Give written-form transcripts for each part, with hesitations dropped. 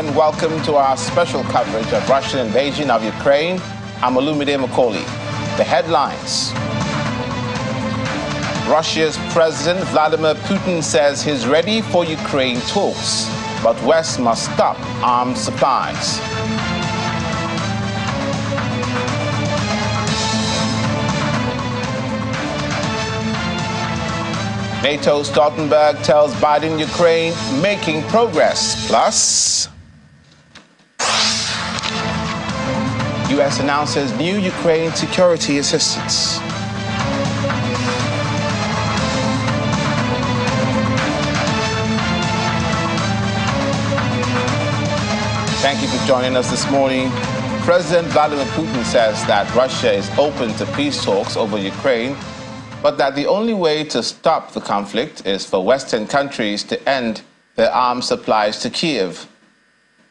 and welcome to our special coverage of Russian invasion of Ukraine. I'm Olumide Macaulay. The headlines. Russia's President Vladimir Putin says he's ready for Ukraine talks, but West must stop arms supplies. NATO Stoltenberg tells Biden Ukraine making progress. Plus, U.S. announces new Ukraine security assistance. Thank you for joining us this morning. President Vladimir Putin says that Russia is open to peace talks over Ukraine, but that the only way to stop the conflict is for Western countries to end their arms supplies to Kyiv.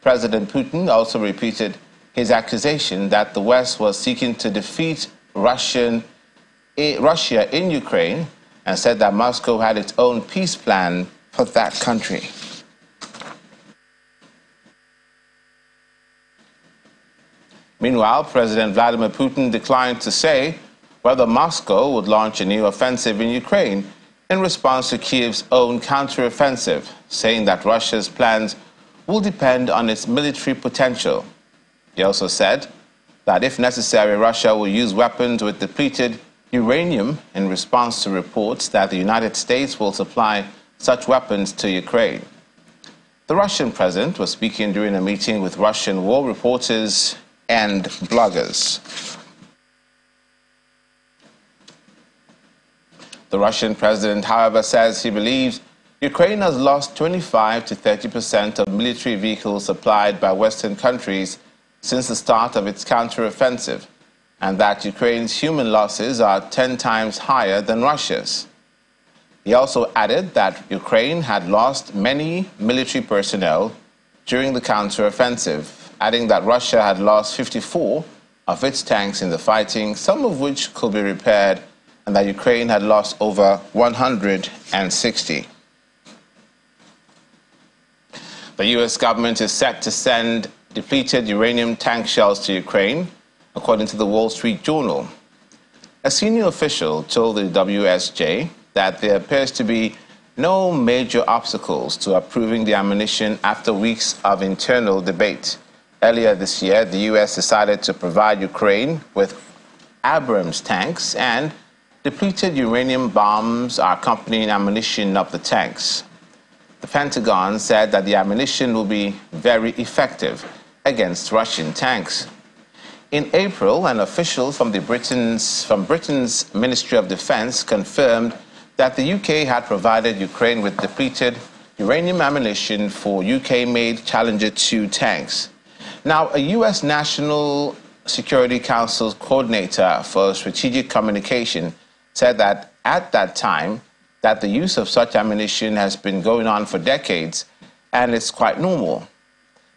President Putin also repeated his accusation that the West was seeking to defeat Russia in Ukraine and said that Moscow had its own peace plan for that country. Meanwhile, President Vladimir Putin declined to say whether Moscow would launch a new offensive in Ukraine in response to Kyiv's own counteroffensive, saying that Russia's plans will depend on its military potential. He also said that if necessary, Russia will use weapons with depleted uranium in response to reports that the United States will supply such weapons to Ukraine. The Russian president was speaking during a meeting with Russian war reporters and bloggers. The Russian president, however, says he believes Ukraine has lost 25 to 30% of military vehicles supplied by Western countries since the start of its counteroffensive, and that Ukraine's human losses are 10 times higher than Russia's. He also added that Ukraine had lost many military personnel during the counteroffensive, adding that Russia had lost 54 of its tanks in the fighting, some of which could be repaired, and that Ukraine had lost over 160. The U.S. government is set to send depleted uranium tank shells to Ukraine, according to the Wall Street Journal. A senior official told the WSJ that there appears to be no major obstacles to approving the ammunition after weeks of internal debate. Earlier this year, the U.S. decided to provide Ukraine with Abrams tanks, and depleted uranium bombs are accompanying ammunition of the tanks. The Pentagon said that the ammunition will be very effective against Russian tanks. In April, an official from Britain's Ministry of Defense confirmed that the UK had provided Ukraine with depleted uranium ammunition for UK-made Challenger 2 tanks. Now, a U.S. National Security Council's coordinator for strategic communication said that at that time that the use of such ammunition has been going on for decades and it's quite normal.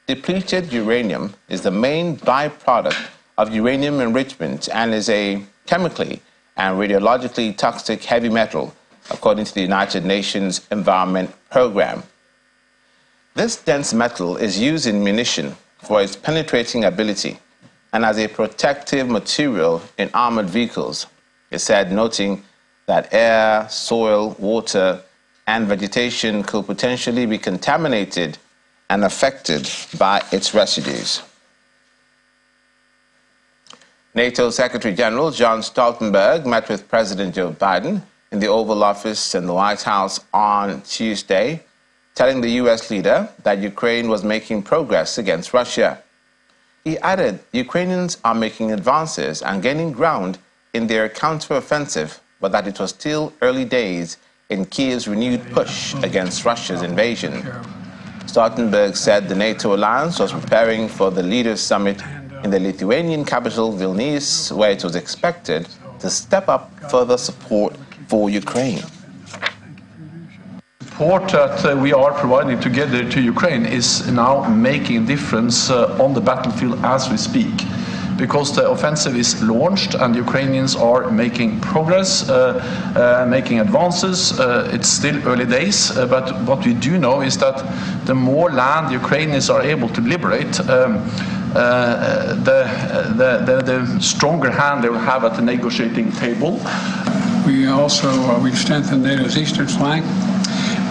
Depleted uranium is the main byproduct of uranium enrichment and is a chemically and radiologically toxic heavy metal, according to the United Nations Environment Program. This dense metal is used in munition for its penetrating ability and as a protective material in armored vehicles, it said, noting that air, soil, water, and vegetation could potentially be contaminated and affected by its residues. NATO Secretary General John Stoltenberg met with President Joe Biden in the Oval Office in the White House on Tuesday, telling the U.S. leader that Ukraine was making progress against Russia. He added Ukrainians are making advances and gaining ground in their counteroffensive, but that it was still early days in Kyiv's renewed push against Russia's invasion. Stoltenberg said the NATO alliance was preparing for the leaders' summit in the Lithuanian capital Vilnius, where it was expected to step up further support for Ukraine. Support that we are providing together to Ukraine is now making a difference on the battlefield as we speak. because the offensive is launched and the Ukrainians are making progress, making advances. It's still early days, but what we do know is that the more land the Ukrainians are able to liberate, the stronger hand they will have at the negotiating table. We've strengthened NATO's eastern flank,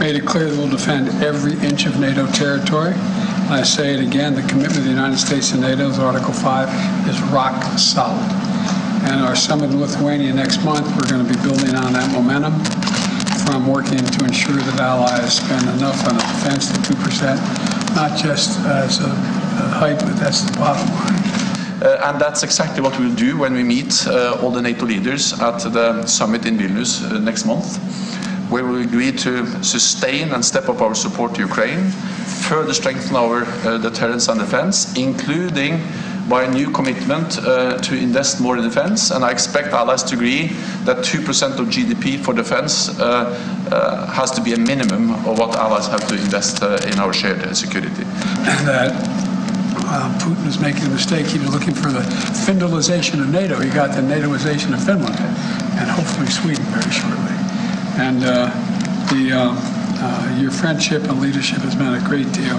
made it clear that we'll defend every inch of NATO territory. And I say it again, the commitment of the United States to NATO's Article 5 is rock solid. And our summit in Lithuania next month, we're going to be building on that momentum from working to ensure that allies spend enough on defense to 2%, not just as a hype, but that's the bottom line. And that's exactly what we'll do when we meet all the NATO leaders at the summit in Vilnius next month, where we will agree to sustain and step up our support to Ukraine, further strengthen our deterrence and defense, including by a new commitment to invest more in defense. And I expect allies to agree that 2% of GDP for defense has to be a minimum of what allies have to invest in our shared security. And that Putin is making a mistake. He was looking for the Finlandization of NATO. He got the NATOization of Finland, and hopefully Sweden very shortly. And your friendship and leadership has meant a great deal.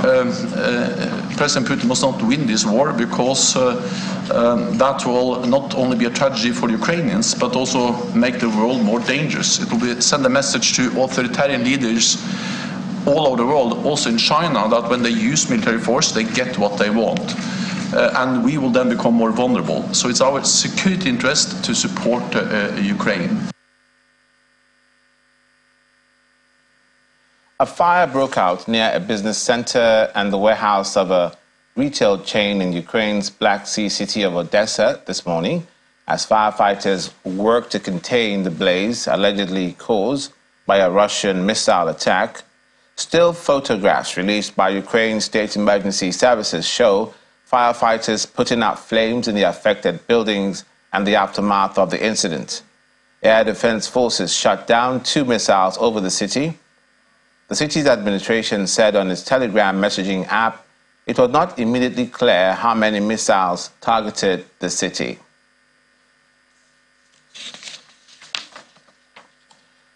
President Putin must not win this war, because that will not only be a tragedy for the Ukrainians, but also make the world more dangerous. It will send a message to authoritarian leaders all over the world, also in China, that when they use military force, they get what they want. And we will then become more vulnerable. So it's our security interest to support Ukraine. A fire broke out near a business center and the warehouse of a retail chain in Ukraine's Black Sea city of Odessa this morning, as firefighters worked to contain the blaze allegedly caused by a Russian missile attack. Still photographs released by Ukraine's state emergency services show firefighters putting out flames in the affected buildings and the aftermath of the incident. Air Defense Forces shot down 2 missiles over the city. The city's administration said on its Telegram messaging app it was not immediately clear how many missiles targeted the city.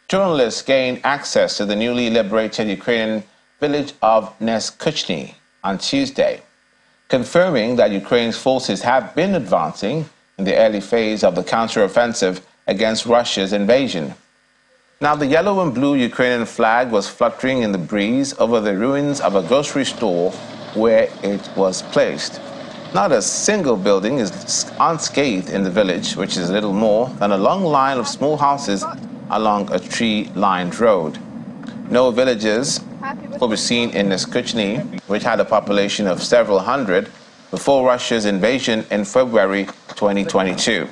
Journalists gained access to the newly liberated Ukrainian village of Neskuchny on Tuesday, confirming that Ukraine's forces have been advancing in the early phase of the counteroffensive against Russia's invasion. Now, the yellow and blue Ukrainian flag was fluttering in the breeze over the ruins of a grocery store where it was placed. Not a single building is unscathed in the village, which is little more than a long line of small houses along a tree-lined road. No villagers will be seen in Neskuchny, which had a population of several hundred before Russia's invasion in February 2022.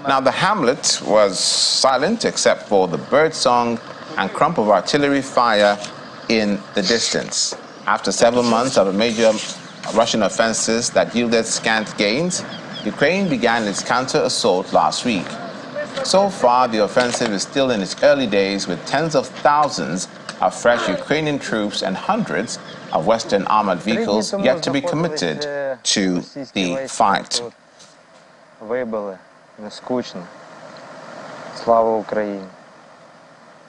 Now, the hamlet was silent except for the birdsong and crump of artillery fire in the distance. After several months of a major Russian offensive that yielded scant gains, Ukraine began its counter-assault last week. So far, the offensive is still in its early days, with tens of thousands of fresh Ukrainian troops and hundreds of Western armored vehicles yet to be committed to the fight. Слава Україні.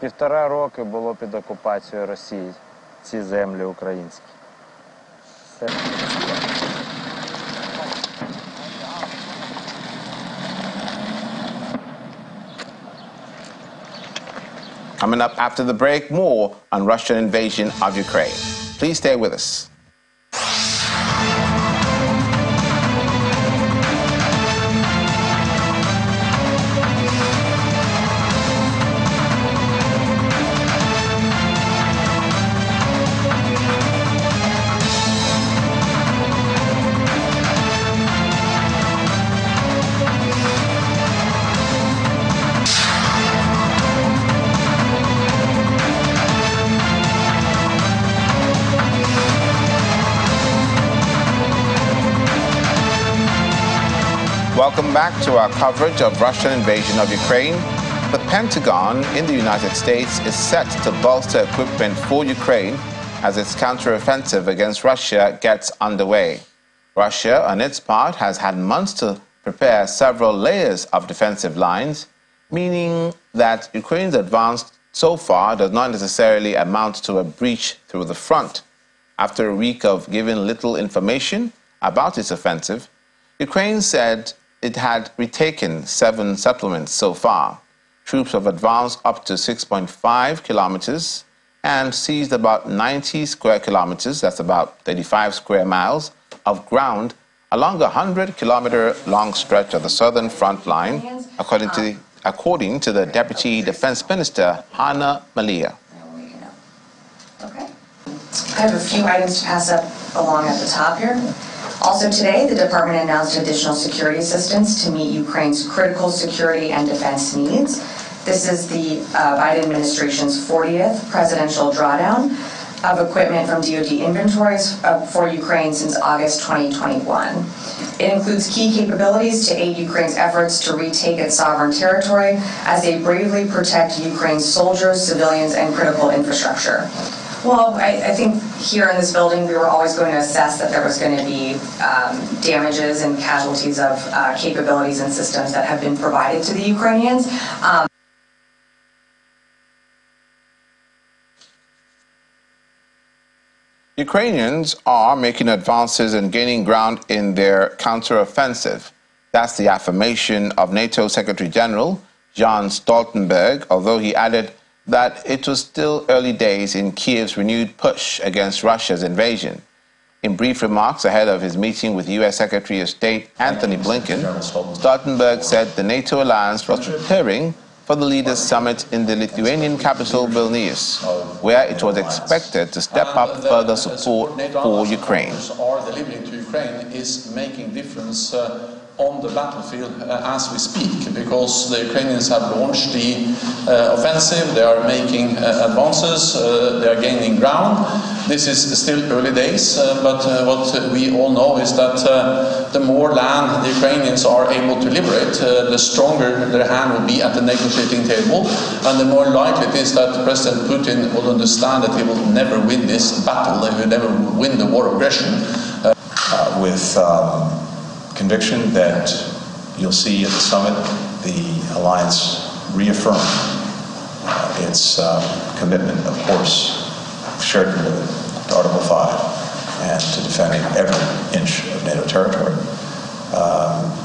1,5 роки було під окупацією Росії ці землі українські. Coming up after the break, more on Russian invasion of Ukraine. Please stay with us. Welcome back to our coverage of Russian invasion of Ukraine. The Pentagon in the United States is set to bolster equipment for Ukraine as its counteroffensive against Russia gets underway. Russia, on its part, has had months to prepare several layers of defensive lines, meaning that Ukraine's advance so far does not necessarily amount to a breach through the front. After a week of giving little information about its offensive, Ukraine said it had retaken 7 settlements so far. Troops have advanced up to 6.5 kilometers and seized about 90 square kilometers, that's about 35 square miles, of ground along a 100-kilometer-long stretch of the southern front line, according to the Deputy Defense Minister, Hanna Malia. Okay. I have a few items to pass up along at the top here. Also today, the department announced additional security assistance to meet Ukraine's critical security and defense needs. This is the Biden administration's 40th presidential drawdown of equipment from DoD inventories for Ukraine since August 2021. It includes key capabilities to aid Ukraine's efforts to retake its sovereign territory as they bravely protect Ukraine's soldiers, civilians, and critical infrastructure. Well, I think here in this building, we were always going to assess that there was going to be damages and casualties of capabilities and systems that have been provided to the Ukrainians. Ukrainians are making advances and gaining ground in their counteroffensive. That's the affirmation of NATO Secretary General Jens Stoltenberg, although he added that it was still early days in Kiev's renewed push against Russia's invasion. In brief remarks ahead of his meeting with U.S. Secretary of State Antony Blinken, Stoltenberg said the NATO alliance was preparing for the leaders' summit in the Lithuanian capital Vilnius, where it was expected to step up further support for Ukraine. Our delivery to Ukraine is making difference on the battlefield as we speak, because the Ukrainians have launched the offensive, they are making advances, they are gaining ground. This is still early days, but what we all know is that the more land the Ukrainians are able to liberate, the stronger their hand will be at the negotiating table, and the more likely it is that President Putin will understand that he will never win this battle, he will never win the war of aggression. With conviction that you'll see at the summit the alliance reaffirm its commitment, of course, shared commitment to Article 5 and to defending every inch of NATO territory.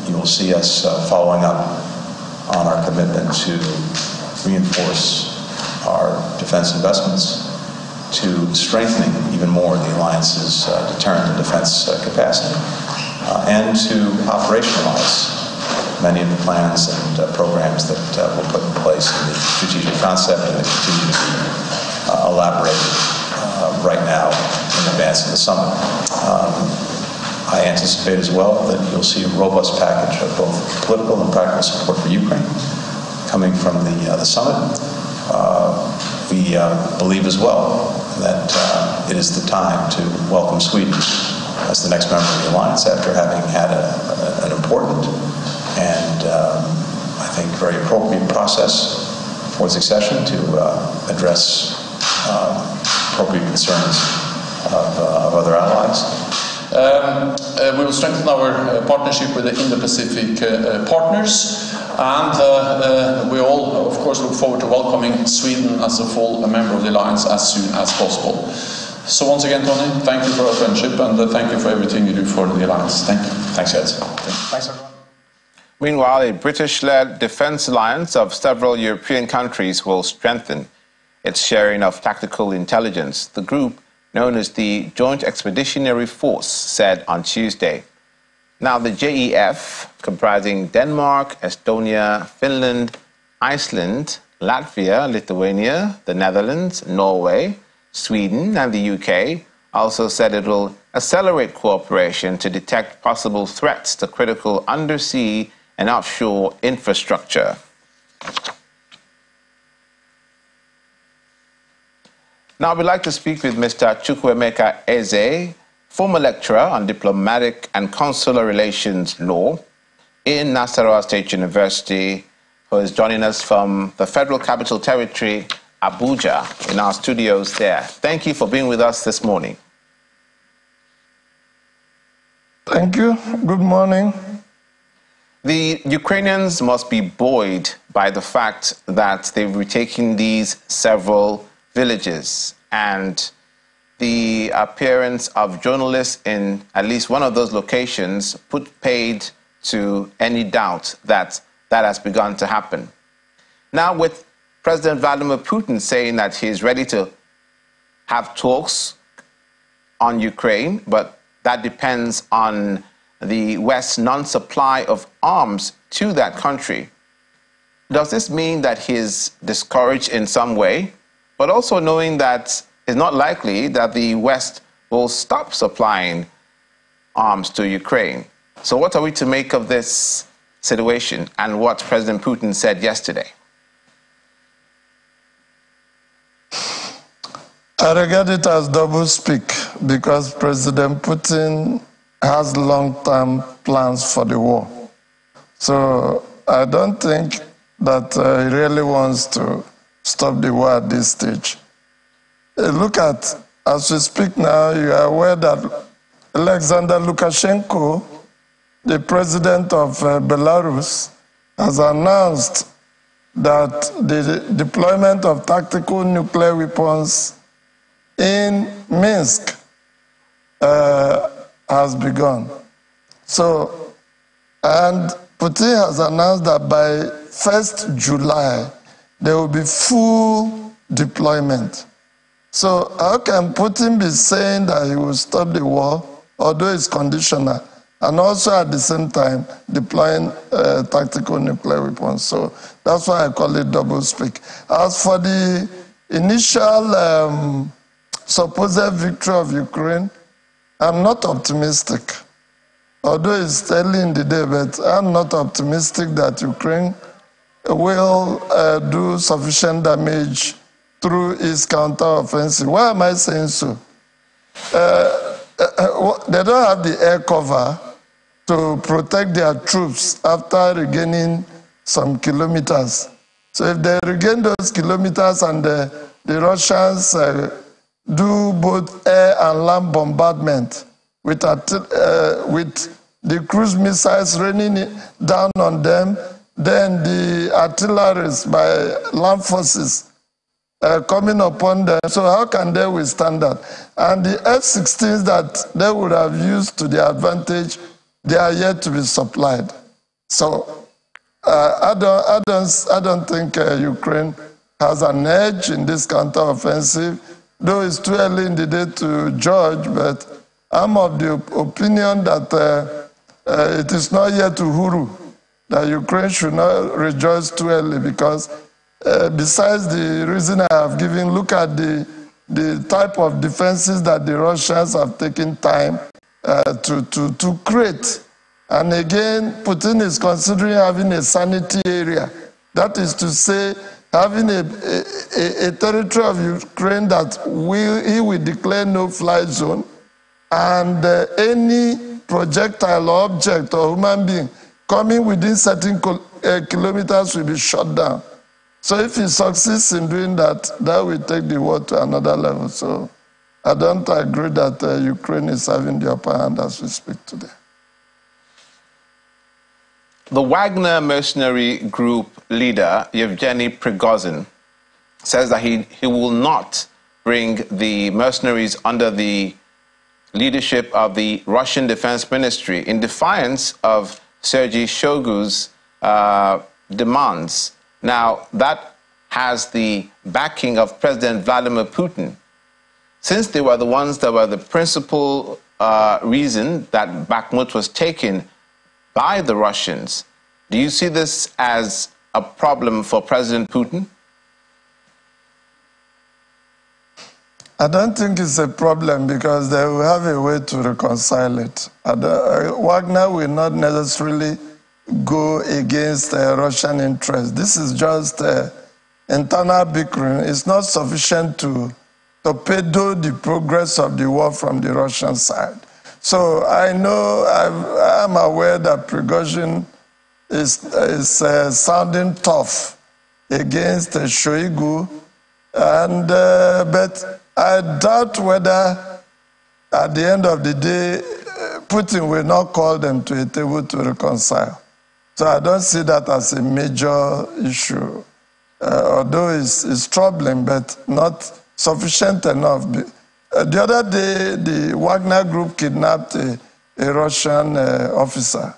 You will see us following up on our commitment to reinforce our defense investments, to strengthening even more the alliance's deterrent and defense capacity, and to operationalize many of the plans and programs that were put in place in the strategic concept and that continue to be elaborated right now in advance of the summit. I anticipate as well that you'll see a robust package of both political and practical support for Ukraine coming from the summit. We believe as well that it is the time to welcome Sweden as the next member of the alliance after having had an important and I think very appropriate process for succession to address appropriate concerns of other allies. We will strengthen our partnership with the Indo-Pacific partners, and we all, of course, look forward to welcoming Sweden as a full member of the alliance as soon as possible. So once again, Tony, thank you for our friendship, and thank you for everything you do for the alliance. Thank you. Thanks, guys. Thanks, everyone. Meanwhile, a British-led defense alliance of several European countries will strengthen its sharing of tactical intelligence. The group, known as the Joint Expeditionary Force, said on Tuesday. Now, the JEF, comprising Denmark, Estonia, Finland, Iceland, Latvia, Lithuania, the Netherlands, Norway, Sweden, and the UK, also said it will accelerate cooperation to detect possible threats to critical undersea and offshore infrastructure. Now, we'd like to speak with Mr. Chukwuemeka Eze, former lecturer on diplomatic and consular relations law in Nasarawa State University, who is joining us from the Federal Capital Territory, Abuja, in our studios there. Thank you for being with us this morning. Thank you. Good morning. The Ukrainians must be buoyed by the fact that they've retaken these several villages, and the appearance of journalists in at least one of those locations put paid to any doubt that that has begun to happen. Now, with President Vladimir Putin saying that he's ready to have talks on Ukraine, but that depends on the West's non-supply of arms to that country. Does this mean that he's discouraged in some way, but also knowing that it's not likely that the West will stop supplying arms to Ukraine? So what are we to make of this situation and what President Putin said yesterday? I regard it as doublespeak because President Putin has long-term plans for the war. So I don't think that he really wants to stop the war at this stage. Look at, as we speak now, you are aware that Alexander Lukashenko, the president of Belarus, has announced that the deployment of tactical nuclear weapons in Minsk has begun. So, and Putin has announced that by 1st July, there will be full deployment. So how can Putin be saying that he will stop the war, although it's conditional, and also at the same time deploying tactical nuclear weapons? So that's why I call it doublespeak. As for the initial supposed victory of Ukraine, I'm not optimistic. Although it's early in the day, but I'm not optimistic that Ukraine will do sufficient damage through its counteroffensive. Why am I saying so? They don't have the air cover to protect their troops after regaining some kilometers. So if they regain those kilometers and the Russians do both air and land bombardment with the cruise missiles raining down on them, then the artilleries by land forces coming upon them. So how can they withstand that? And the F-16s that they would have used to their advantage, they are yet to be supplied. So I don't think Ukraine has an edge in this counteroffensive, though it's too early in the day to judge, but I'm of the opinion that it is not yet uhuru, that Ukraine should not rejoice too early, because besides the reason I have given, look at the type of defenses that the Russians have taken time to create. And again, Putin is considering having a sanity area. That is to say, having a territory of Ukraine that he will declare no-fly zone, and any projectile or object or human being coming within certain kilometers will be shot down. So if he succeeds in doing that, that will take the war to another level. So I don't agree that Ukraine is having the upper hand as we speak today. The Wagner mercenary group leader, Yevgeny Prigozhin, says that he will not bring the mercenaries under the leadership of the Russian Defense Ministry in defiance of Sergei Shoigu's demands. Now, that has the backing of President Vladimir Putin. Since they were the ones that were the principal reason that Bakhmut was taken by the Russians, do you see this as a problem for President Putin? I don't think it's a problem because they will have a way to reconcile it. Wagner will not necessarily go against Russian interests. This is just internal bickering. It's not sufficient to torpedo the progress of the war from the Russian side. So I know, I'm aware that Prigozhin is sounding tough against Shoigu, and but I doubt whether at the end of the day Putin will not call them to a table to reconcile. So I don't see that as a major issue, although it's troubling, but not sufficient enough. The other day, the Wagner group kidnapped a Russian officer,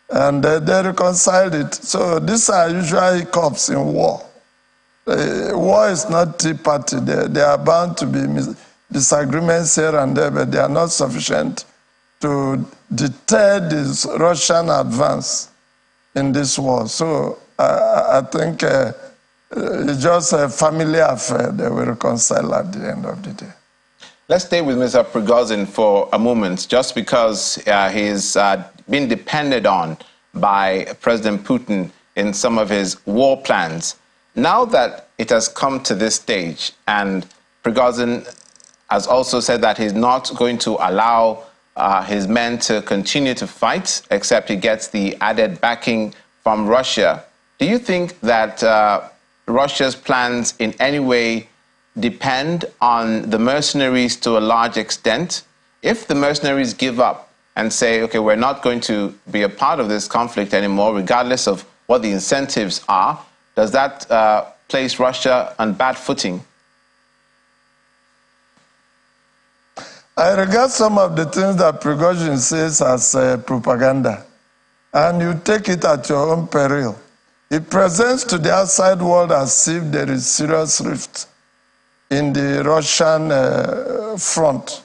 and they reconciled it. So these are usually hiccups in war. War is not tea party. There are bound to be disagreements here and there, but they are not sufficient to deter this Russian advance in this war. So I think it's just a family affair. They will reconcile at the end of the day. Let's stay with Mr. Prigozhin for a moment, just because he's been depended on by President Putin in some of his war plans. Now that it has come to this stage, and Prigozhin has also said that he's not going to allow his men to continue to fight, except he gets the added backing from Russia. Do you think that Russia's plans in any way depend on the mercenaries to a large extent? If the mercenaries give up and say, okay, we're not going to be a part of this conflict anymore, regardless of what the incentives are, does that place Russia on bad footing? I regard some of the things that Prigozhin says as propaganda, and you take it at your own peril. It presents to the outside world as if there is serious rift in the Russian front,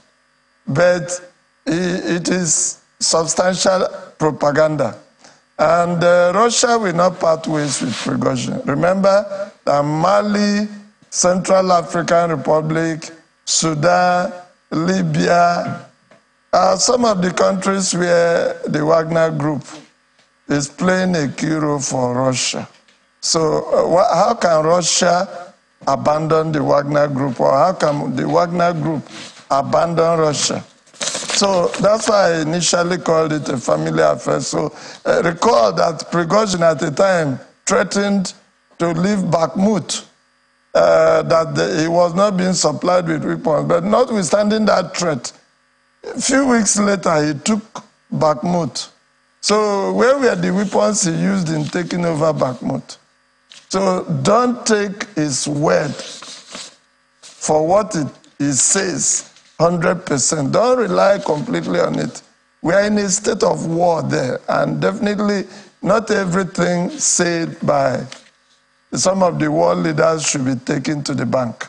but it is substantial propaganda. And Russia will not part ways with Prigozhin. Remember that Mali, Central African Republic, Sudan, Libya are some of the countries where the Wagner Group is playing a key role for Russia. So how can Russia abandon the Wagner Group, or how can the Wagner Group abandon Russia? So that's why I initially called it a family affair. So recall that Prigozhin at the time threatened to leave Bakhmut, that he was not being supplied with weapons. But notwithstanding that threat, a few weeks later he took Bakhmut. So where were the weapons he used in taking over Bakhmut? So don't take his word for what he says 100%. Don't rely completely on it. We are in a state of war there, and definitely not everything said by some of the world leaders should be taken to the bank.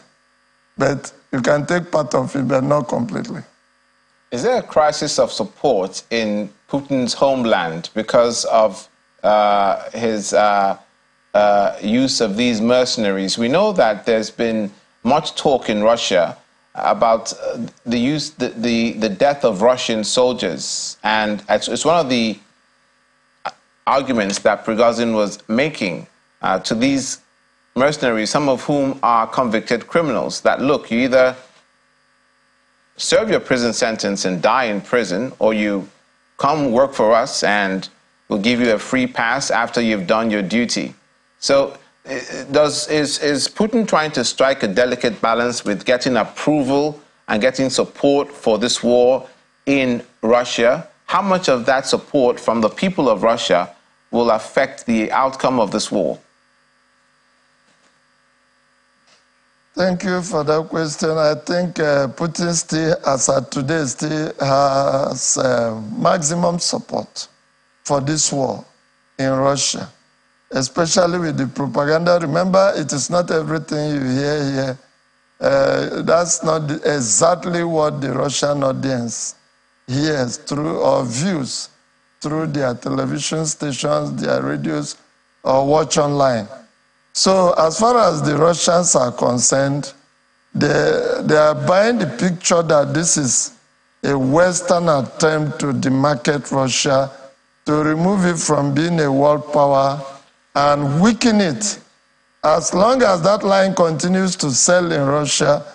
But you can take part of it, but not completely. Is there a crisis of support in Putin's homeland because of his use of these mercenaries? We know that there's been much talk in Russia about the death of Russian soldiers, and it's one of the arguments that Prigozhin was making to these mercenaries, some of whom are convicted criminals, that look, you either serve your prison sentence and die in prison, or you come work for us and we'll give you a free pass after you've done your duty. So is Putin trying to strike a delicate balance with getting approval and getting support for this war in Russia? How much of that support from the people of Russia will affect the outcome of this war? Thank you for that question. I think Putin still, as of today, still has maximum support for this war in Russia, especially with the propaganda. Remember, it is not everything you hear here. That's not exactly what the Russian audience hears through or views through their television stations, their radios, or watch online. So as far as the Russians are concerned, they are buying the picture that this is a Western attempt to demarcate Russia, to remove it from being a world power and weaken it. As long as that line continues to sell in Russia,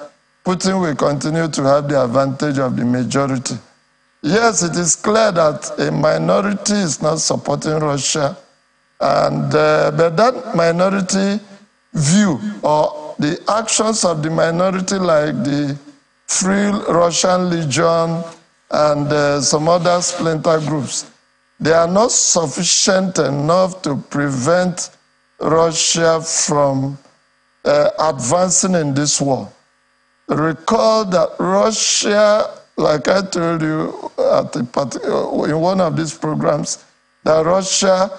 Putin will continue to have the advantage of the majority. Yes, it is clear that a minority is not supporting Russia, and but that minority view or the actions of the minority, like the Free Russian Legion and some other splinter groups, they are not sufficient enough to prevent Russia from advancing in this war. Recall that Russia, like I told you in one of these programs, that Russia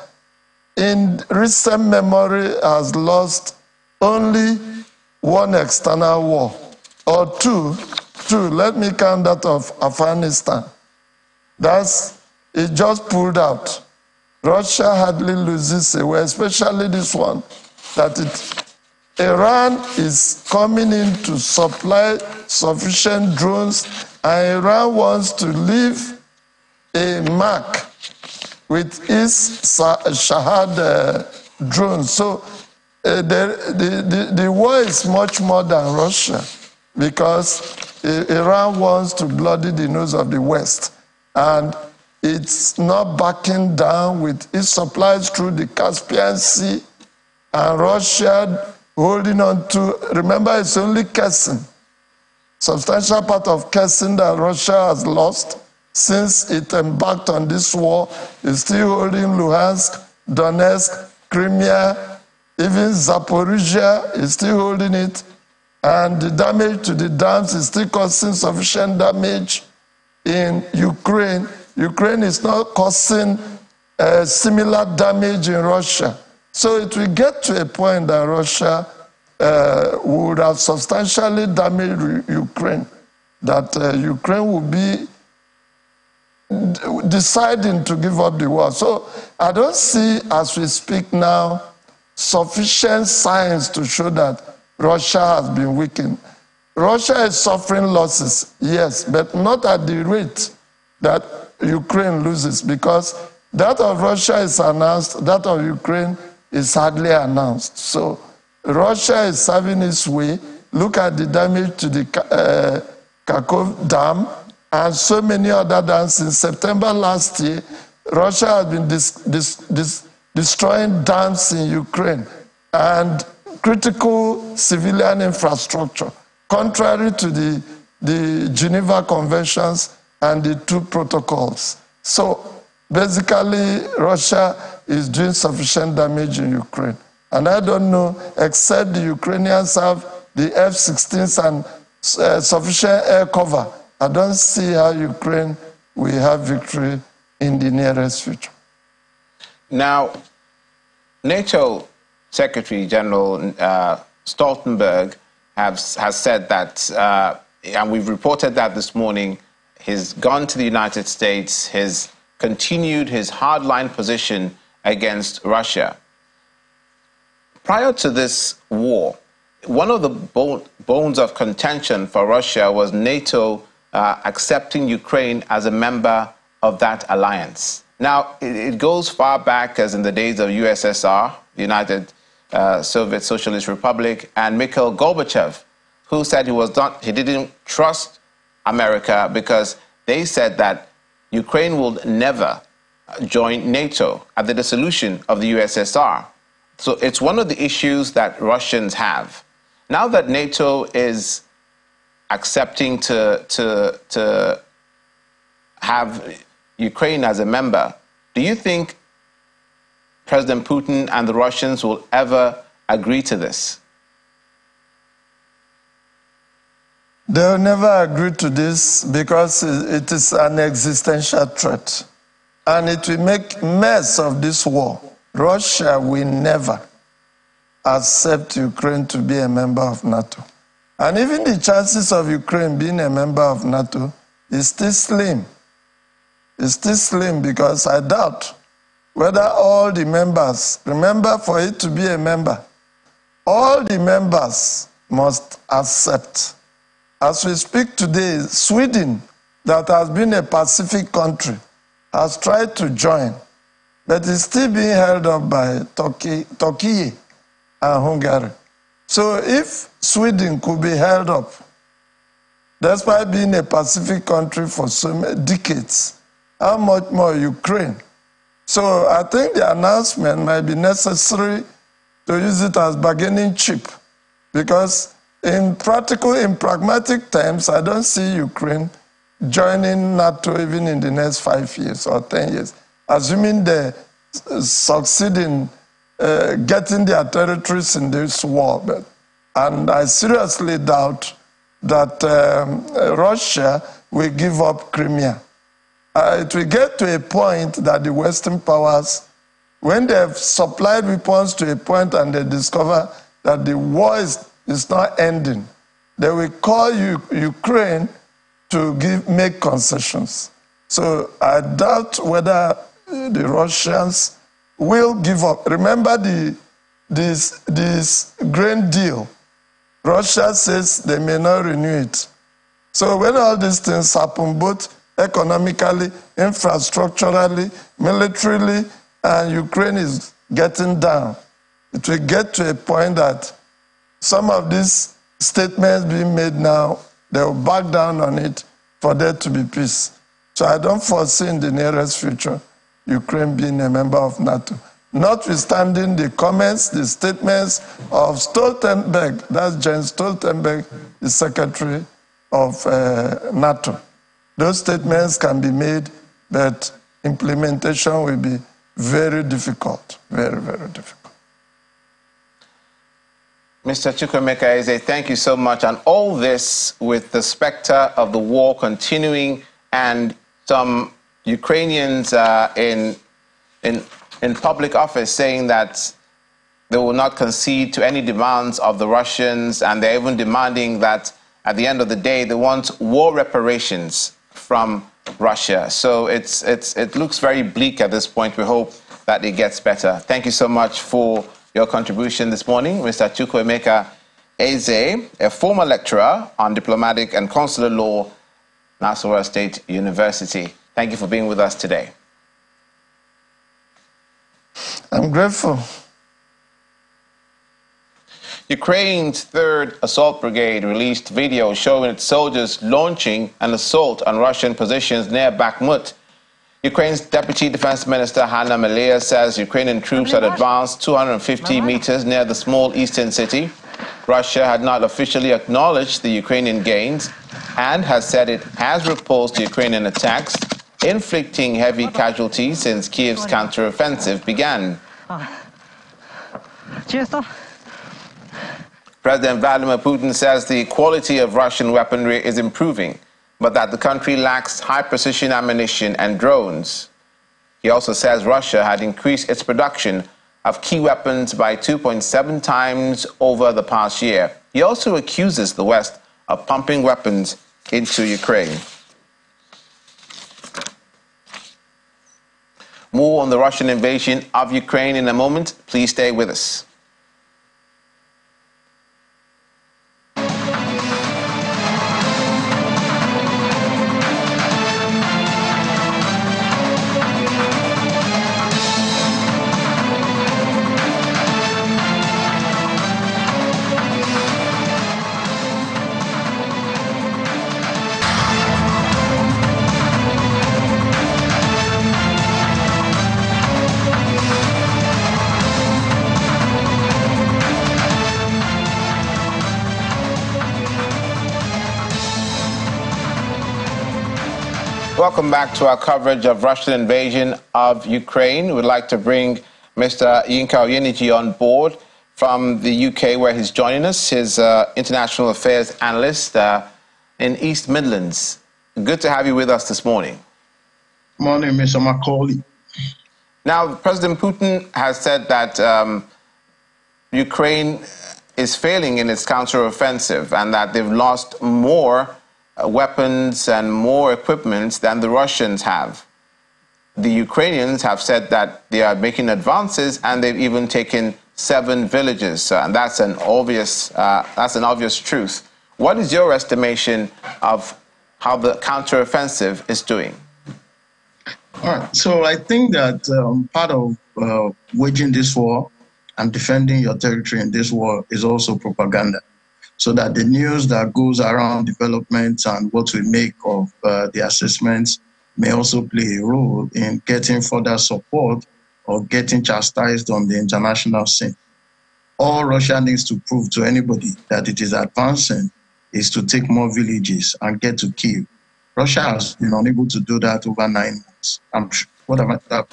in recent memory has lost only one external war, or two, let me count that of Afghanistan. It just pulled out. Russia hardly loses a war, especially this one, that Iran is coming in to supply sufficient drones, and Iran wants to leave a mark with its Shahad drones. So the war is much more than Russia, because Iran wants to bloody the nose of the West, and it's not backing down with its supplies through the Caspian Sea, and Russia holding on to, remember, it's only Kherson, substantial part of Kherson that Russia has lost since it embarked on this war. Is still holding Luhansk, Donetsk, Crimea, even Zaporizhia is still holding it, and the damage to the dams is still causing sufficient damage in Ukraine. Ukraine is not causing similar damage in Russia. So it will get to a point that Russia would have substantially damaged Ukraine, that Ukraine will be deciding to give up the war. So I don't see, as we speak now, sufficient signs to show that Russia has been weakened. Russia is suffering losses, yes, but not at the rate that Ukraine loses, because that of Russia is announced, that of Ukraine is hardly announced. So Russia is having its way. Look at the damage to the Kharkov Dam and so many other dams. In September last year, Russia has been destroying dams in Ukraine and critical civilian infrastructure, contrary to the Geneva Conventions and the two protocols. So basically, Russia is doing sufficient damage in Ukraine. And I don't know, except the Ukrainians have the F-16s and sufficient air cover, I don't see how Ukraine will have victory in the nearest future. Now, NATO Secretary General Stoltenberg has said that, and we've reported that this morning, he's gone to the United States, he's continued his hardline position against Russia. Prior to this war, one of the bones of contention for Russia was NATO accepting Ukraine as a member of that alliance. Now, it goes far back as in the days of USSR, the United Soviet Socialist Republic, and Mikhail Gorbachev, who said he didn't trust America because they said that Ukraine will never join NATO at the dissolution of the USSR. So it's one of the issues that Russians have. Now that NATO is accepting to have Ukraine as a member, do you think President Putin and the Russians will ever agree to this? They'll never agree to this because it is an existential threat. And it will make mess of this war. Russia will never accept Ukraine to be a member of NATO. And even the chances of Ukraine being a member of NATO is still slim. It's still slim because I doubt whether all the members, remember, for it to be a member, all the members must accept. As we speak today, Sweden, that has been a Pacific country, has tried to join, but is still being held up by Turkey and Hungary. So if Sweden could be held up, despite being a Pacific country for so many decades, how much more Ukraine? So I think the announcement might be necessary to use it as bargaining chip, because in pragmatic terms, I don't see Ukraine joining NATO even in the next 5 years or 10 years. assuming they succeed in getting their territories in this war. And I seriously doubt that Russia will give up Crimea. It will get to a point that the Western powers, when they have supplied weapons to a point and they discover that the war is not ending, they will call Ukraine to make concessions. So I doubt whether the Russians will give up. Remember this grain deal. Russia says they may not renew it. So when all these things happen, both economically, infrastructurally, militarily, and Ukraine is getting down, it will get to a point that some of these statements being made now, they will back down on it for there to be peace. So I don't foresee in the nearest future Ukraine being a member of NATO. Notwithstanding the comments, the statements of Stoltenberg, that's Jens Stoltenberg, the secretary of NATO. Those statements can be made, but implementation will be very difficult, very, very difficult. Mr. Chukwuemeka Eze, thank you so much. And all this with the specter of the war continuing and some Ukrainians in public office saying that they will not concede to any demands of the Russians, and they're even demanding that at the end of the day they want war reparations from Russia. So it looks very bleak at this point. We hope that it gets better. Thank you so much for your contribution this morning, Mr. Chukwuemeka Eze, a former lecturer on diplomatic and consular law, Nasarawa State University. Thank you for being with us today. I'm grateful. Ukraine's 3rd Assault Brigade released video showing its soldiers launching an assault on Russian positions near Bakhmut. Ukraine's Deputy Defense Minister Hanna Maliar says Ukrainian troops had advanced 250 meters near the small eastern city. Russia had not officially acknowledged the Ukrainian gains and has said it has repulsed Ukrainian attacks, inflicting heavy casualties since Kiev's counteroffensive began. President Vladimir Putin says the quality of Russian weaponry is improving, but that the country lacks high-precision ammunition and drones. He also says Russia had increased its production of key weapons by 2.7 times over the past year. He also accuses the West of pumping weapons into Ukraine. More on the Russian invasion of Ukraine in a moment. Please stay with us. Welcome back to our coverage of Russian invasion of Ukraine. We'd like to bring Mr. Yinka Oyeniji on board from the UK, where he's joining us. He's international affairs analyst in East Midlands. Good to have you with us this morning. Morning, Mr. Macaulay. Now, President Putin has said that Ukraine is failing in its counteroffensive and that they've lost more weapons and more equipment than the Russians have. The Ukrainians have said that they are making advances and they've even taken 7 villages, and that's an obvious truth. What is your estimation of how the counteroffensive is doing? All right. So I think that part of waging this war and defending your territory in this war is also propaganda, so that the news that goes around developments and what we make of the assessments may also play a role in getting further support or getting chastised on the international scene. All Russia needs to prove to anybody that it is advancing is to take more villages and get to Kyiv. Russia has been unable to do that over 9 months. I'm What am I?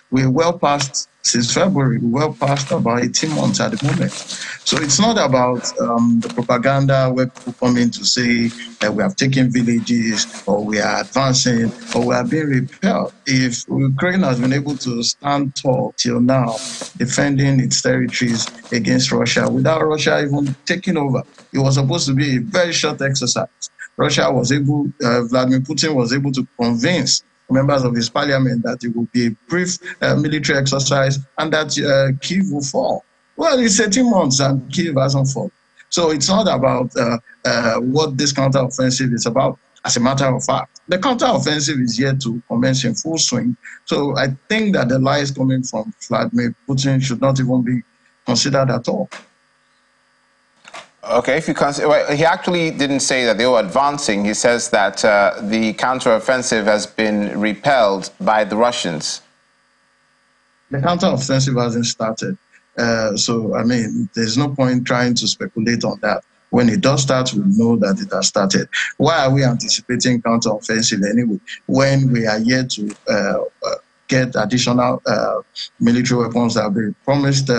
We're well past, since February, we're well past about 18 months at the moment. So it's not about the propaganda where people come in to say that we have taken villages or we are advancing or we are being repelled. If Ukraine has been able to stand tall till now, defending its territories against Russia without Russia even taking over, it was supposed to be a very short exercise. Russia was able, Vladimir Putin was able to convince members of his parliament that it will be a brief military exercise and that Kyiv will fall. Well, it's 18 months and Kyiv hasn't fallen. So it's not about what this counteroffensive is about. As a matter of fact, the counteroffensive is yet to commence in full swing. So I think that the lies coming from Vladimir Putin should not even be considered at all. Okay, if you consider, well, he actually didn't say that they were advancing. He says that the counteroffensive has been repelled by the Russians. The counteroffensive hasn't started. So, I mean, there's no point trying to speculate on that. When it does start, we know that it has started. Why are we anticipating counteroffensive anyway, when we are yet to get additional military weapons that have been promised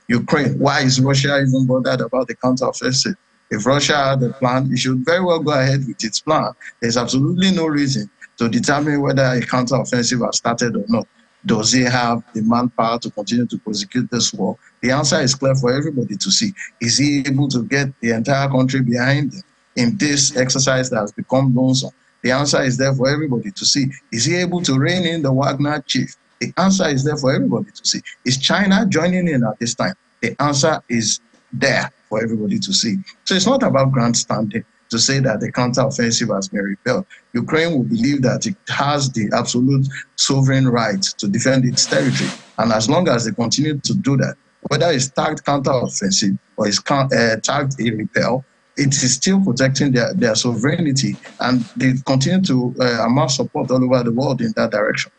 Ukraine? Why is Russia even bothered about the counteroffensive? If Russia had a plan, it should very well go ahead with its plan. There's absolutely no reason to determine whether a counteroffensive has started or not. Does he have the manpower to continue to prosecute this war? The answer is clear for everybody to see. Is he able to get the entire country behind him in this exercise that has become lonesome? The answer is there for everybody to see. Is he able to rein in the Wagner chief? The answer is there for everybody to see. Is China joining in at this time? The answer is there for everybody to see. So it's not about grandstanding to say that the counteroffensive has been repelled. Ukraine will believe that it has the absolute sovereign right to defend its territory. And as long as they continue to do that, whether it's tagged counteroffensive or it's tagged a repel, it is still protecting their sovereignty, and they continue to amass support all over the world in that direction.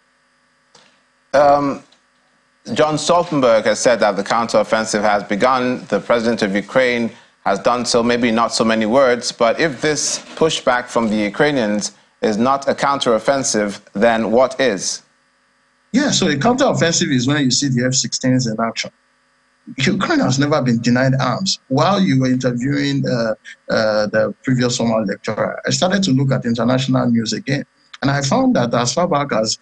John Stoltenberg has said that the counteroffensive has begun. The president of Ukraine has done so, maybe not so many words, but if this pushback from the Ukrainians is not a counteroffensive, then what is? Yeah, so a counteroffensive is when you see the F-16s in action. Ukraine has never been denied arms. While you were interviewing the previous summer lecturer, I started to look at international news again. And I found that as far back as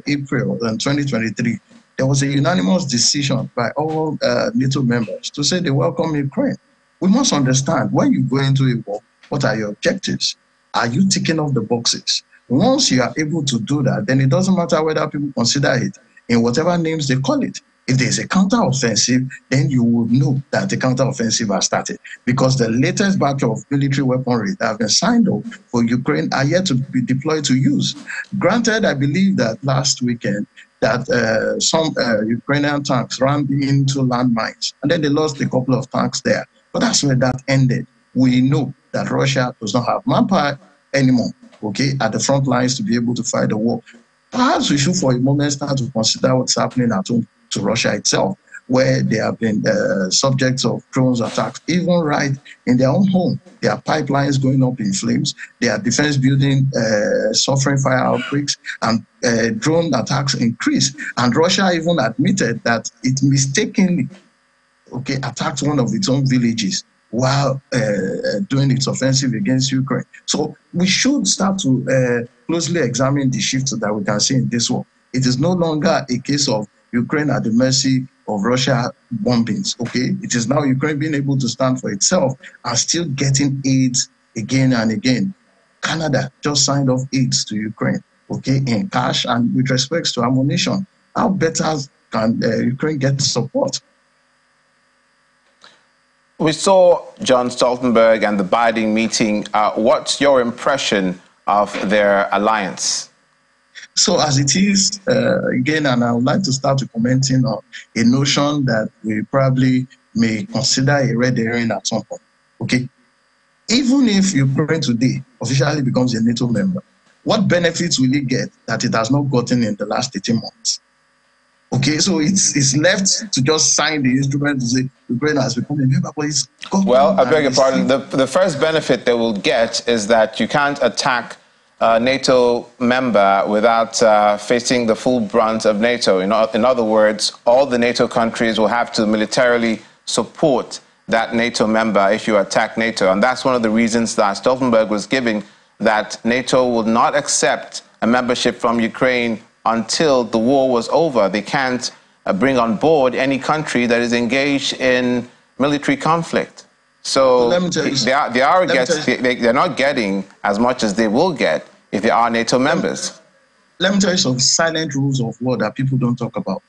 April in 2023, there was a unanimous decision by all NATO members to say they welcome Ukraine. We must understand, when you go into a war, what are your objectives? Are you ticking off the boxes? Once you are able to do that, then it doesn't matter whether people consider it in whatever names they call it. If there's a counteroffensive, then you would know that the counteroffensive has started, because the latest batch of military weaponry that have been signed up for Ukraine are yet to be deployed to use. Granted, I believe that last weekend that some Ukrainian tanks ran into landmines, and then they lost a couple of tanks there. But that's where that ended. We know that Russia does not have manpower anymore, okay, at the front lines to be able to fight the war. Perhaps we should for a moment start to consider what's happening at home to Russia itself, where they have been subjects of drones attacks, even right in their own home. There are pipelines going up in flames. Their defense building suffering fire outbreaks, and drone attacks increase. And Russia even admitted that it mistakenly attacked one of its own villages while doing its offensive against Ukraine. So we should start to closely examine the shifts that we can see in this war. It is no longer a case of Ukraine at the mercy of Russia bombings, okay? It is now Ukraine being able to stand for itself and still getting aids again and again. Canada just signed off aids to Ukraine, okay, in cash and with respect to ammunition. How better can Ukraine get support? We saw John Stoltenberg and the Biden meeting. What's your impression of their alliance? So as it is, again, and I would like to start commenting on a notion that we probably may consider a red herring at some point, okay? Even if Ukraine today officially becomes a NATO member, what benefits will it get that it has not gotten in the last 18 months? Okay, so it's left to just sign the instrument to say Ukraine has become a member, but it's got. Well, I beg your pardon. The first benefit they will get is that you can't attack NATO member without facing the full brunt of NATO. In other words, all the NATO countries will have to militarily support that NATO member if you attack NATO. And that's one of the reasons that Stoltenberg was giving, that NATO will not accept a membership from Ukraine until the war was over. They can't bring on board any country that is engaged in military conflict. So they're not getting as much as they will get if they are NATO members. Let me tell you some silent rules of war that people don't talk about.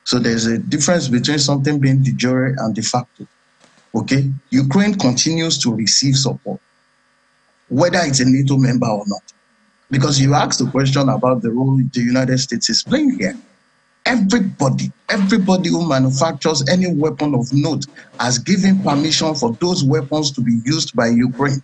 So there's a difference between something being de jure and de facto. Okay? Ukraine continues to receive support, whether it's a NATO member or not. Because you asked the question about the role the United States is playing here. Everybody who manufactures any weapon of note has given permission for those weapons to be used by Ukraine.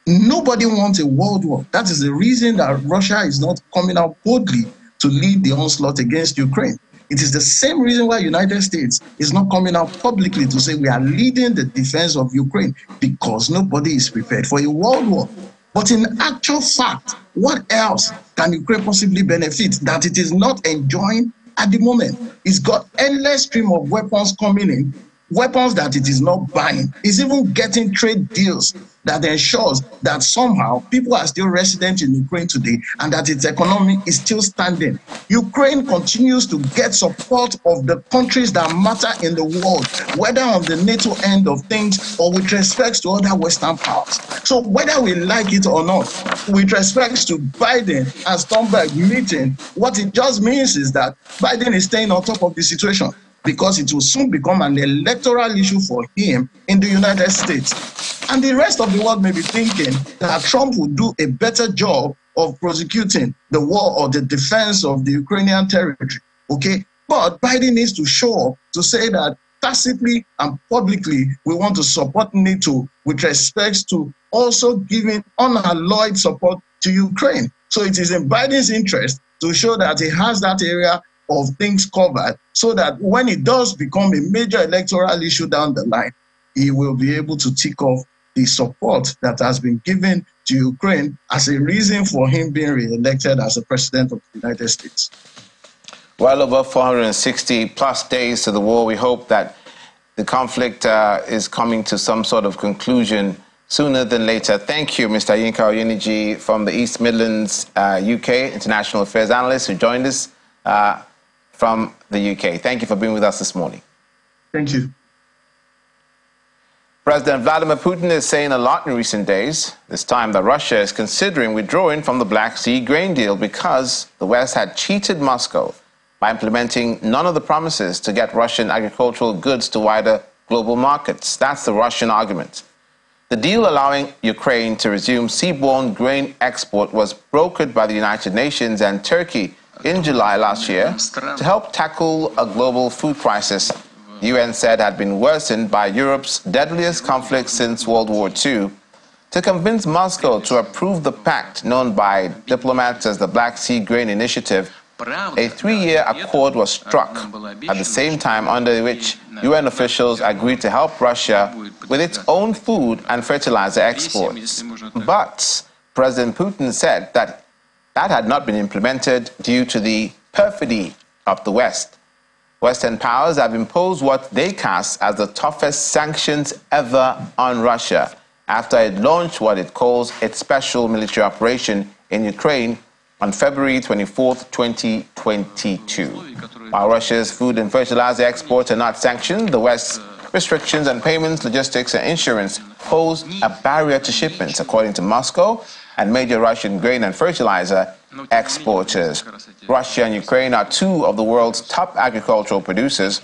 Nobody wants a world war. That is the reason that Russia is not coming out boldly to lead the onslaught against Ukraine. It is the same reason why the United States is not coming out publicly to say we are leading the defense of Ukraine, because nobody is prepared for a world war. But in actual fact, what else can Ukraine possibly benefit that it is not enjoying at the moment? It's got endless stream of weapons coming in, weapons that it is not buying. It's even getting trade deals that ensures that somehow people are still resident in Ukraine today and that its economy is still standing. Ukraine continues to get support of the countries that matter in the world, whether on the NATO end of things or with respect to other Western powers. So whether we like it or not, with respect to Biden and Stoltenberg meeting, what it just means is that Biden is staying on top of the situation, because it will soon become an electoral issue for him in the United States. And the rest of the world may be thinking that Trump will do a better job of prosecuting the war or the defense of the Ukrainian territory, okay? But Biden needs to show up to say that tacitly and publicly we want to support NATO with respect to also giving unalloyed support to Ukraine. So it is in Biden's interest to show that he has that area of things covered, so that when it does become a major electoral issue down the line, he will be able to tick off the support that has been given to Ukraine as a reason for him being re-elected as the president of the United States. Well over 460 plus days to the war. We hope that the conflict is coming to some sort of conclusion sooner than later. Thank you, Mr. Yinka Oyiniji from the East Midlands, UK, International Affairs Analyst, who joined us from the UK. Thank you for being with us this morning. Thank you. President Vladimir Putin is saying a lot in recent days, this time that Russia is considering withdrawing from the Black Sea grain deal because the West had cheated Moscow by implementing none of the promises to get Russian agricultural goods to wider global markets. That's the Russian argument. The deal allowing Ukraine to resume seaborne grain export was brokered by the United Nations and Turkey in July last year to help tackle a global food crisis the UN said had been worsened by Europe's deadliest conflict since World War II. To convince Moscow to approve the pact known by diplomats as the Black Sea Grain Initiative, a 3-year accord was struck at the same time, under which UN officials agreed to help Russia with its own food and fertilizer exports. But President Putin said that had not been implemented due to the perfidy of the West. Western powers have imposed what they cast as the toughest sanctions ever on Russia after it launched what it calls its special military operation in Ukraine on February 24, 2022. While Russia's food and fertilizer exports are not sanctioned, the West's restrictions on payments, logistics, and insurance pose a barrier to shipments, according to Moscow and major Russian grain and fertilizer exporters. Russia and Ukraine are two of the world's top agricultural producers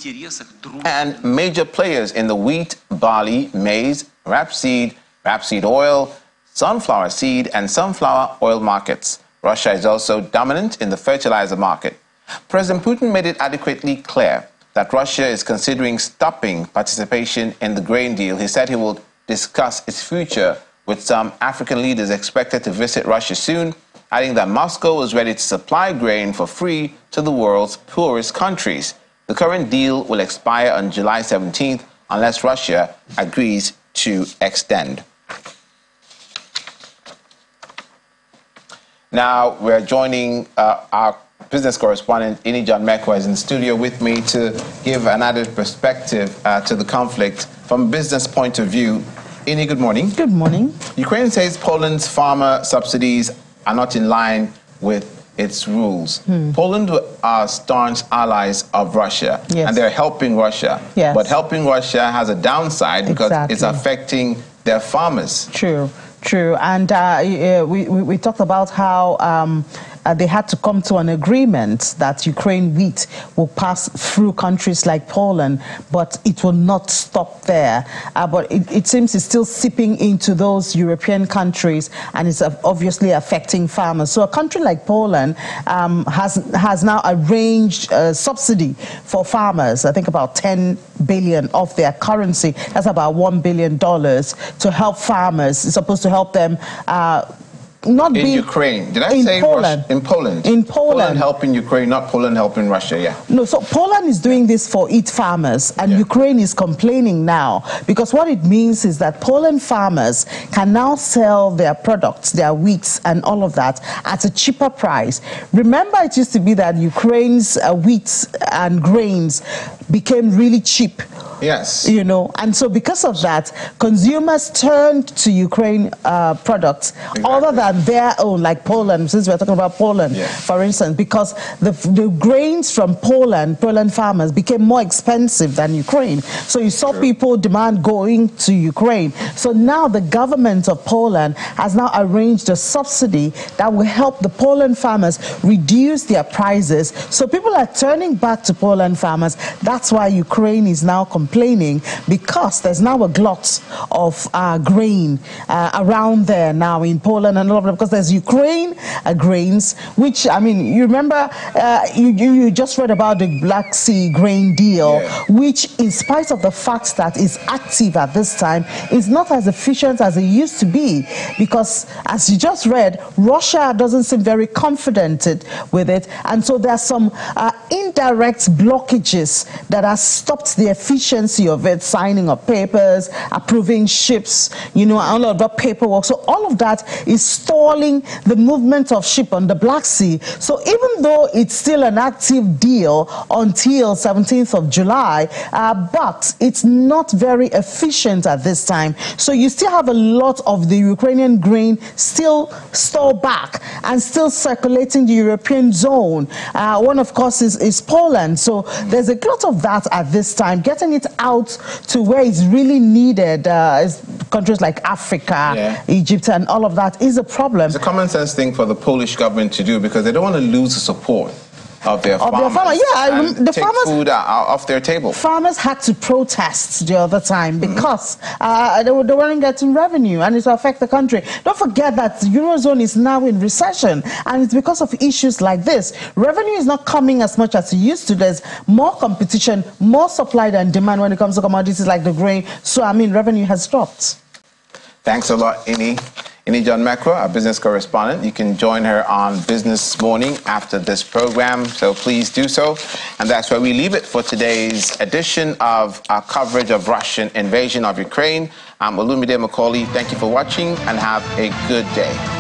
and major players in the wheat, barley, maize, rapeseed oil, sunflower seed, and sunflower oil markets. Russia is also dominant in the fertilizer market. President Putin made it adequately clear that Russia is considering stopping participation in the grain deal. He said he will discuss its future with some African leaders expected to visit Russia soon, adding that Moscow is ready to supply grain for free to the world's poorest countries. The current deal will expire on July 17th unless Russia agrees to extend. Now we're joining our business correspondent, Ini John Mekwa, is in the studio with me to give an added perspective to the conflict from a business point of view. Ini, good morning. Good morning. Ukraine says Poland's farmer subsidies are not in line with its rules. Poland are staunch allies of Russia, and they're helping Russia. Yes. But helping Russia has a downside because it's affecting their farmers. True. And we talked about how they had to come to an agreement that Ukraine wheat will pass through countries like Poland, but it will not stop there. But it seems it's still seeping into those European countries, and it's obviously affecting farmers. So a country like Poland has now arranged a subsidy for farmers, I think about 10 billion of their currency. That's about $1 billion to help farmers. It's supposed to help them not in Ukraine. Did I say Poland? In Poland. In Poland. Poland helping Ukraine, not Poland helping Russia, yeah. No, so Poland is doing this for its farmers, and Ukraine is complaining now, because what it means is that Poland farmers can now sell their products, their wheats and all of that at a cheaper price. Remember, it used to be that Ukraine's wheat and grains became really cheap. Yes. You know, and so because of that, consumers turned to Ukraine products other than their own, like Poland, since we're talking about Poland, for instance, because the grains from Poland farmers became more expensive than Ukraine. So you saw people demand going to Ukraine. So now the government of Poland has now arranged a subsidy that will help the Poland farmers reduce their prices. So people are turning back to Poland farmers. That's why Ukraine is now complaining, because there's now a glut of grain around there now in Poland and all of that, because there's Ukraine grains, which, I mean, you remember, you just read about the Black Sea grain deal, which, in spite of the fact that it's active at this time, is not as efficient as it used to be, because, as you just read, Russia doesn't seem very confident with it, and so there are some indirect blockages that have stopped the efficiency of it, signing of papers, approving ships, you know, all of that paperwork. So all of that is stalling the movement of ship on the Black Sea. So even though it's still an active deal until 17th of July, but it's not very efficient at this time. So you still have a lot of the Ukrainian grain still stored back and still circulating the European zone. One, of course, is Poland. So there's a lot of that at this time. Getting it out to where it's really needed, countries like Africa, Egypt, and all of that is a problem. It's a common sense thing for the Polish government to do, because they don't want to lose the support of their farmers. The take farmers, food off their table. Farmers had to protest the other time because they weren't getting revenue, and it will affect the country. Don't forget that the Eurozone is now in recession, and it's because of issues like this. Revenue is not coming as much as it used to. There's more competition, more supply than demand when it comes to commodities like the grain. So, I mean, revenue has dropped. Thanks a lot, Ini. Ini John Mekwa, our business correspondent. You can join her on Business Morning after this program, so please do so. And that's where we leave it for today's edition of our coverage of Russian invasion of Ukraine. I'm Olumide Macaulay. Thank you for watching, and have a good day.